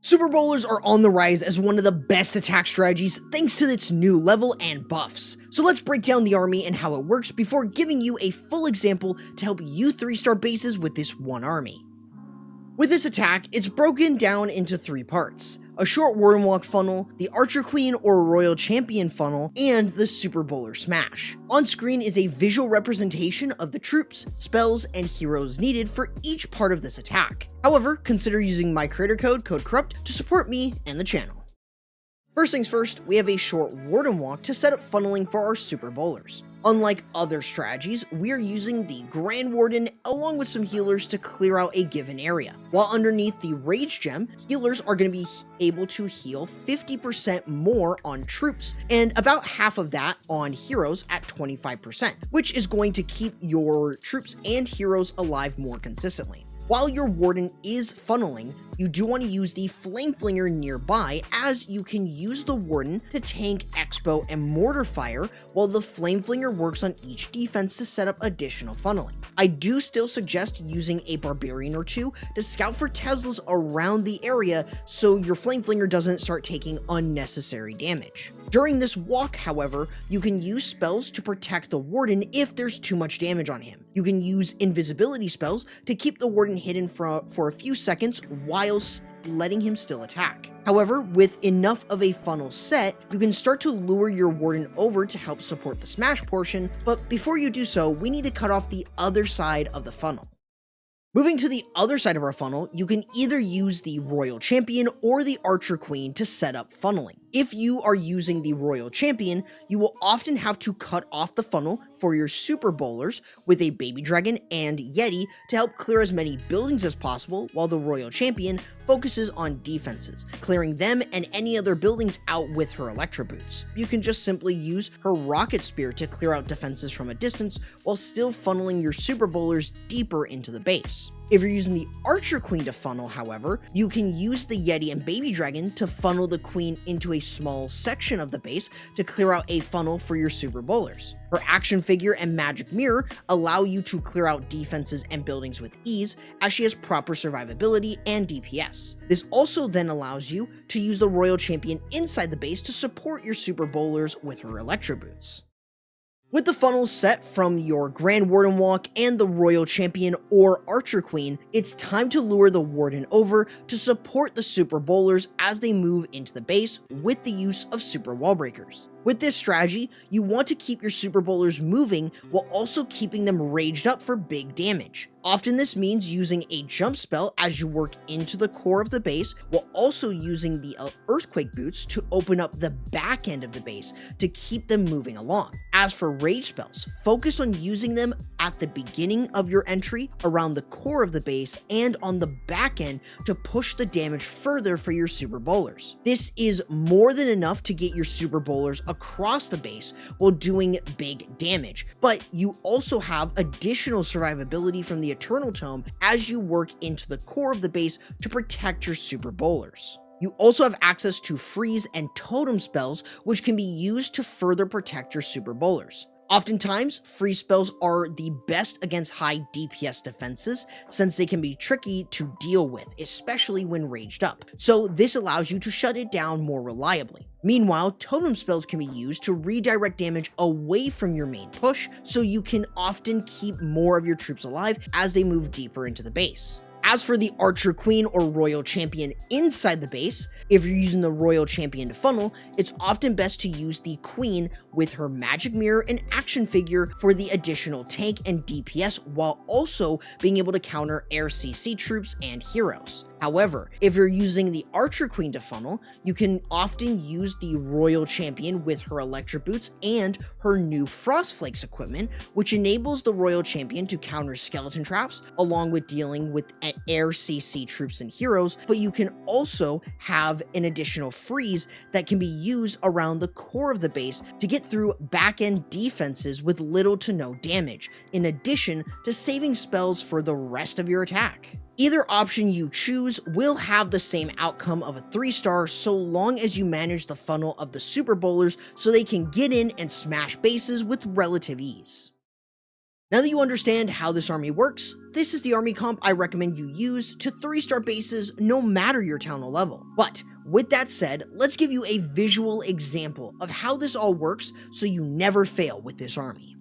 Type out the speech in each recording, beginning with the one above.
Super Bowlers are on the rise as one of the best attack strategies thanks to its new level and buffs. So let's break down the army and how it works before giving you a full example to help you 3-star bases with this one army. With this attack, it's broken down into 3 parts: a short Warden walk funnel, the Archer Queen or Royal Champion funnel, and the Super Bowler smash. On screen is a visual representation of the troops, spells, and heroes needed for each part of this attack. However, consider using my creator code CorruptYT to support me and the channel. First things first, we have a short Warden walk to set up funneling for our Super Bowlers. Unlike other strategies, we are using the Grand Warden along with some healers to clear out a given area. While underneath the Rage Gem, healers are going to be able to heal 50% more on troops and about half of that on heroes at 25%, which is going to keep your troops and heroes alive more consistently. While your Warden is funneling, you do want to use the Flinger nearby, as you can use the Warden to tank Expo and Mortar Fire, while the Flinger works on each defense to set up additional funneling. I do still suggest using a Barbarian or 2 to scout for Teslas around the area so your Flinger doesn't start taking unnecessary damage. During this walk, however, you can use spells to protect the Warden if there's too much damage on him. You can use invisibility spells to keep the Warden hidden for a few seconds while letting him still attack. However, with enough of a funnel set, you can start to lure your Warden over to help support the smash portion, but before you do so, we need to cut off the other side of the funnel. Moving to the other side of our funnel, you can either use the Royal Champion or the Archer Queen to set up funneling. If you are using the Royal Champion, you will often have to cut off the funnel for your Super Bowlers with a Baby Dragon and Yeti to help clear as many buildings as possible, while the Royal Champion focuses on defenses, clearing them and any other buildings out with her Electro Boots. You can just simply use her Rocket Spear to clear out defenses from a distance while still funneling your Super Bowlers deeper into the base. If you're using the Archer Queen to funnel, however, you can use the Yeti and Baby Dragon to funnel the Queen into a small section of the base to clear out a funnel for your Super Bowlers. Her Action Figure and Magic Mirror allow you to clear out defenses and buildings with ease, as she has proper survivability and DPS. This also then allows you to use the Royal Champion inside the base to support your Super Bowlers with her Electro Boots. With the funnels set from your Grand Warden walk and the Royal Champion or Archer Queen, it's time to lure the Warden over to support the Super Bowlers as they move into the base with the use of Super Wall Breakers. With this strategy, you want to keep your Super Bowlers moving while also keeping them raged up for big damage. Often this means using a jump spell as you work into the core of the base, while also using the Earthquake Boots to open up the back end of the base to keep them moving along. As for rage spells, focus on using them at the beginning of your entry, around the core of the base, and on the back end to push the damage further for your Super Bowlers. This is more than enough to get your Super Bowlers across the base while doing big damage, but you also have additional survivability from the Eternal Tome as you work into the core of the base to protect your Super Bowlers. You also have access to freeze and totem spells, which can be used to further protect your Super Bowlers. Oftentimes, freeze spells are the best against high DPS defenses, since they can be tricky to deal with, especially when raged up, so this allows you to shut it down more reliably. Meanwhile, totem spells can be used to redirect damage away from your main push, so you can often keep more of your troops alive as they move deeper into the base. As for the Archer Queen or Royal Champion inside the base, if you're using the Royal Champion to funnel, it's often best to use the Queen with her Magic Mirror and Action Figure for the additional tank and DPS, while also being able to counter air CC troops and heroes. However, if you're using the Archer Queen to funnel, you can often use the Royal Champion with her Electric Boots and her new Frost Flakes equipment, which enables the Royal Champion to counter skeleton traps along with dealing with air CC troops and heroes, but you can also have an additional freeze that can be used around the core of the base to get through back-end defenses with little to no damage, in addition to saving spells for the rest of your attack. Either option you choose will have the same outcome of a 3-star so long as you manage the funnel of the Super Bowlers so they can get in and smash bases with relative ease. Now that you understand how this army works, this is the army comp I recommend you use to 3-star bases no matter your town hall level. But with that said, let's give you a visual example of how this all works so you never fail with this army.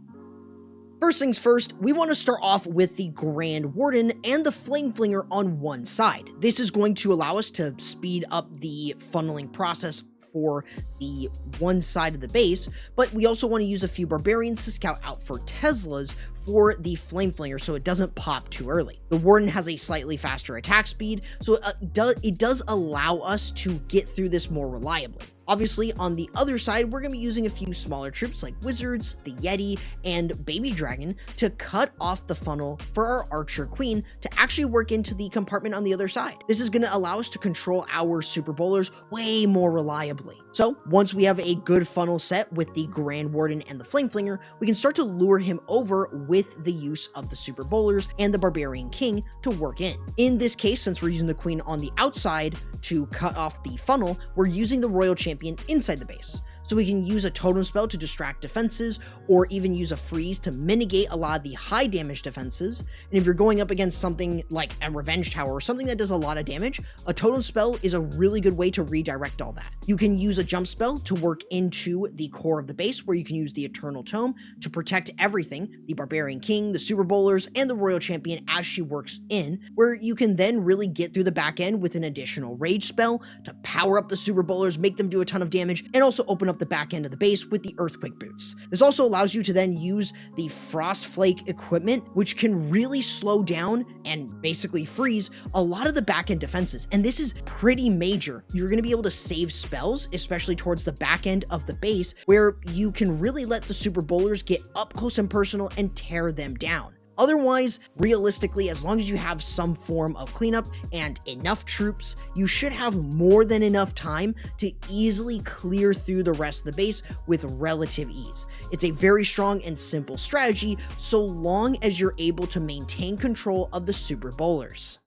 First things first, we want to start off with the Grand Warden and the Flinger on one side. This is going to allow us to speed up the funneling process for the one side of the base, but we also want to use a few barbarians to scout out for Teslas for the Flinger so it doesn't pop too early. The Warden has a slightly faster attack speed, so it does allow us to get through this more reliably. Obviously, on the other side, we're going to be using a few smaller troops like Wizards, the Yeti, and Baby Dragon to cut off the funnel for our Archer Queen to actually work into the compartment on the other side. This is going to allow us to control our Super Bowlers way more reliably. So, once we have a good funnel set with the Grand Warden and the Flinger, we can start to lure him over with the use of the Super Bowlers and the Barbarian King to work in. In this case, since we're using the Queen on the outside to cut off the funnel, we're using the Royal Champion inside the base. So we can use a totem spell to distract defenses, or even use a freeze to mitigate a lot of the high damage defenses. And if you're going up against something like a Revenge Tower or something that does a lot of damage, a totem spell is a really good way to redirect all that. You can use a jump spell to work into the core of the base, where you can use the Eternal Tome to protect everything, the Barbarian King, the Super Bowlers, and the Royal Champion as she works in, where you can then really get through the back end with an additional Rage spell to power up the Super Bowlers, make them do a ton of damage, and also open up the back end of the base with the Earthquake Boots. This also allows you to then use the Frost Flake equipment, which can really slow down and basically freeze a lot of the back end defenses. And this is pretty major. You're going to be able to save spells, especially towards the back end of the base, where you can really let the Super Bowlers get up close and personal and tear them down. Otherwise, realistically, as long as you have some form of cleanup and enough troops, you should have more than enough time to easily clear through the rest of the base with relative ease. It's a very strong and simple strategy, so long as you're able to maintain control of the Super Bowlers.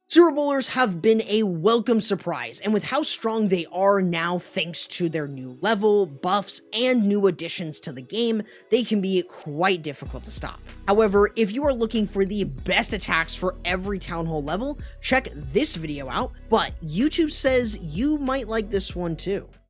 Super Bowlers have been a welcome surprise, and with how strong they are now thanks to their new level, buffs, and new additions to the game, they can be quite difficult to stop. However, if you are looking for the best attacks for every Town Hall level, check this video out, but YouTube says you might like this one too.